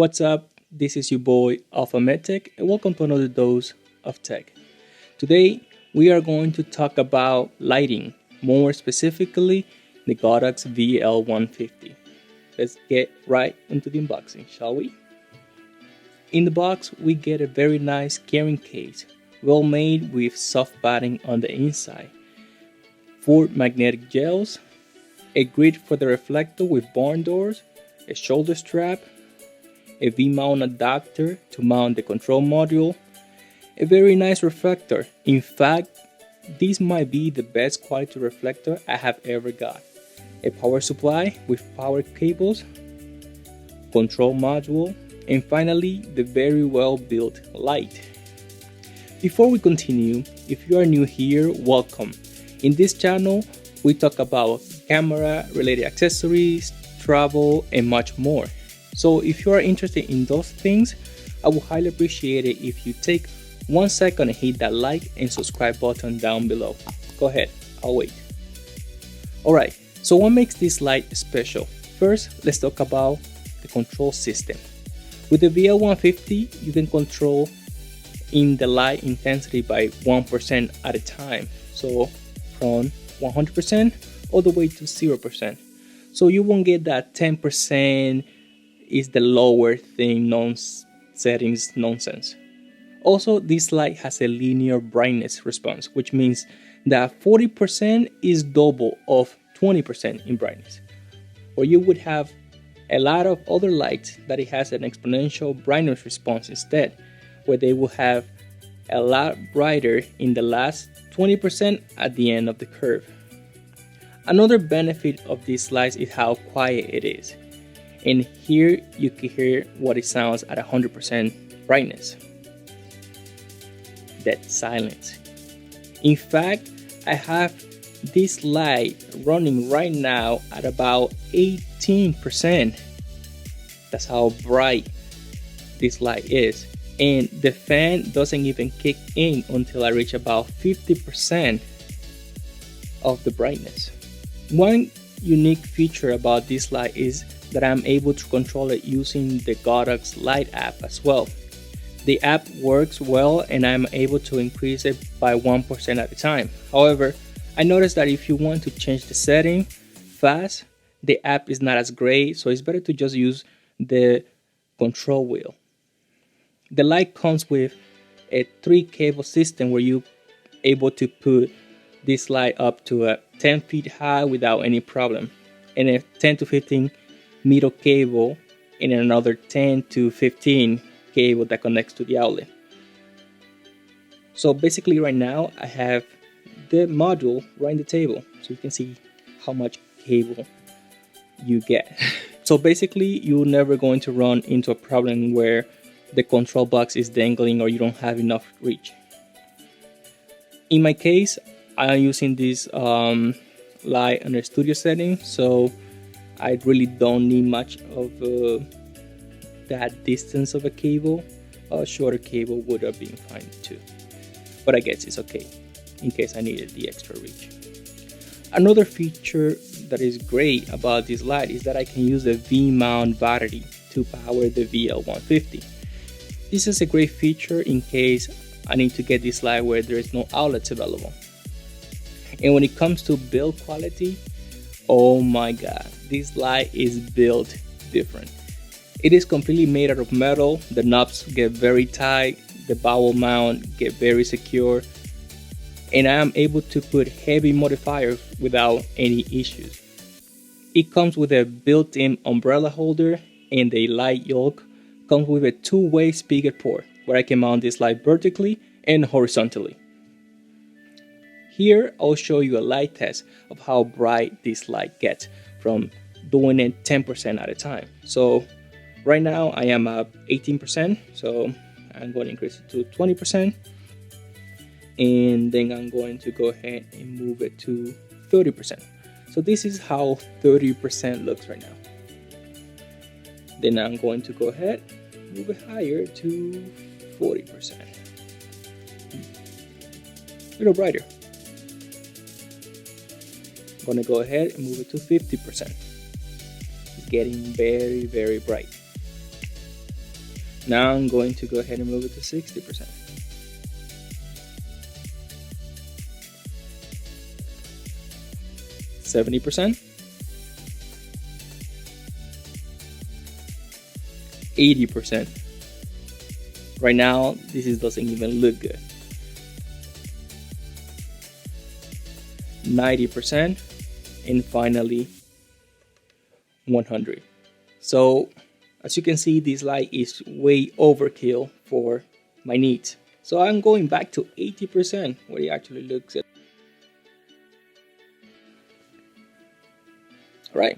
What's up? This is your boy Alpha MedTech, and welcome to another dose of tech. Today we are going to talk about lighting, more specifically the Godox VL150. Let's get right into the unboxing, shall we? In the box we get a very nice carrying case, well made with soft padding on the inside, 4 magnetic gels, a grid for the reflector with barn doors, a shoulder strap, a V-mount adapter to mount the control module, a very nice reflector. In fact, this might be the best quality reflector I have ever got. A power supply with power cables, control module, and finally the very well built light. Before we continue, if you are new here, welcome. In this channel, we talk about camera related accessories, travel, and much more. So if you are interested in those things, I would highly appreciate it if you take 1 second and hit that like and subscribe button down below. Go ahead, I'll wait. Alright, so what makes this light special? First, let's talk about the control system. With the VL150, you can control in the light intensity by 1% at a time. So from 100% all the way to 0%. So you won't get that 10% is the lower thing settings nonsense. Also, this light has a linear brightness response, which means that 40% is double of 20% in brightness. Or you would have a lot of other lights that it has an exponential brightness response instead, where they will have a lot brighter in the last 20% at the end of the curve. Another benefit of these lights is how quiet it is. And here you can hear what it sounds at 100% brightness. Dead silence. In fact, I have this light running right now at about 18%. That's how bright this light is. And the fan doesn't even kick in until I reach about 50% of the brightness. One unique feature about this light is that I'm able to control it using the Godox Light app as well. The app works well and I'm able to increase it by 1% at a time. However, I noticed that if you want to change the setting fast, the app is not as great, so it's better to just use the control wheel. The light comes with a 3 cable system where you're able to put this light up to a 10 feet high without any problem, and a 10 to 15 meter cable and another 10 to 15 cable that connects to the outlet. So basically right now I have the module right on the table, so you can see how much cable you get. So basically you're never going to run into a problem where the control box is dangling or you don't have enough reach. In my case, I'm using this light under studio setting, so I really don't need much of that distance of a cable. A shorter cable would have been fine too, but I guess it's okay in case I needed the extra reach. Another feature that is great about this light is that I can use a V-mount battery to power the VL150. This is a great feature in case I need to get this light where there is no outlets available. And when it comes to build quality, oh my god, this light is built different. It is completely made out of metal, the knobs get very tight, the bowel mount get very secure, and I am able to put heavy modifiers without any issues. It comes with a built-in umbrella holder, and the light yoke comes with a 2-way spigot port where I can mount this light vertically and horizontally. Here I'll show you a light test of how bright this light gets from doing it 10% at a time. So right now I am at 18%, so I'm going to increase it to 20%, and then I'm going to go ahead and move it to 30%. So this is how 30% looks right now. Then I'm going to go ahead and move it higher to 40%. A little brighter. I'm going to go ahead and move it to 50%. It's getting very, very bright. Now I'm going to go ahead and move it to 60%. %, 80%. Right now, this doesn't even look good. 90%, and finally 100. So as you can see, this light is way overkill for my needs. So I'm going back to 80% where it actually looks at. Right.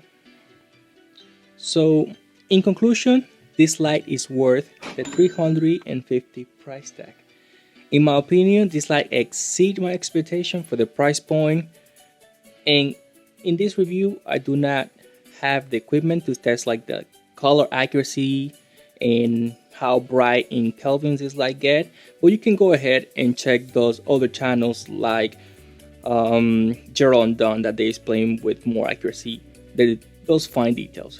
So in conclusion, this light is worth the $350 price tag. In my opinion, this light exceeds my expectation for the price point. And in this review, I do not have the equipment to test like the color accuracy and how bright in kelvins this light get. But you can go ahead and check those other channels like Gerald and Dunn that they explain with more accuracy those fine details.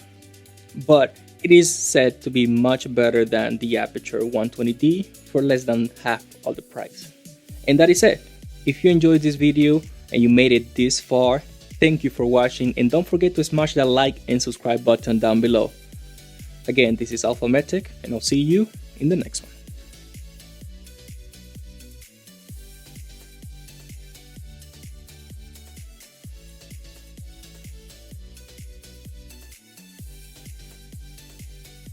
But it is said to be much better than the Aperture 120D for less than half of the price. And that is it. If you enjoyed this video and you made it this far, thank you for watching, and don't forget to smash that like and subscribe button down below. Again, this is Alpha Metric, and I'll see you in the next one.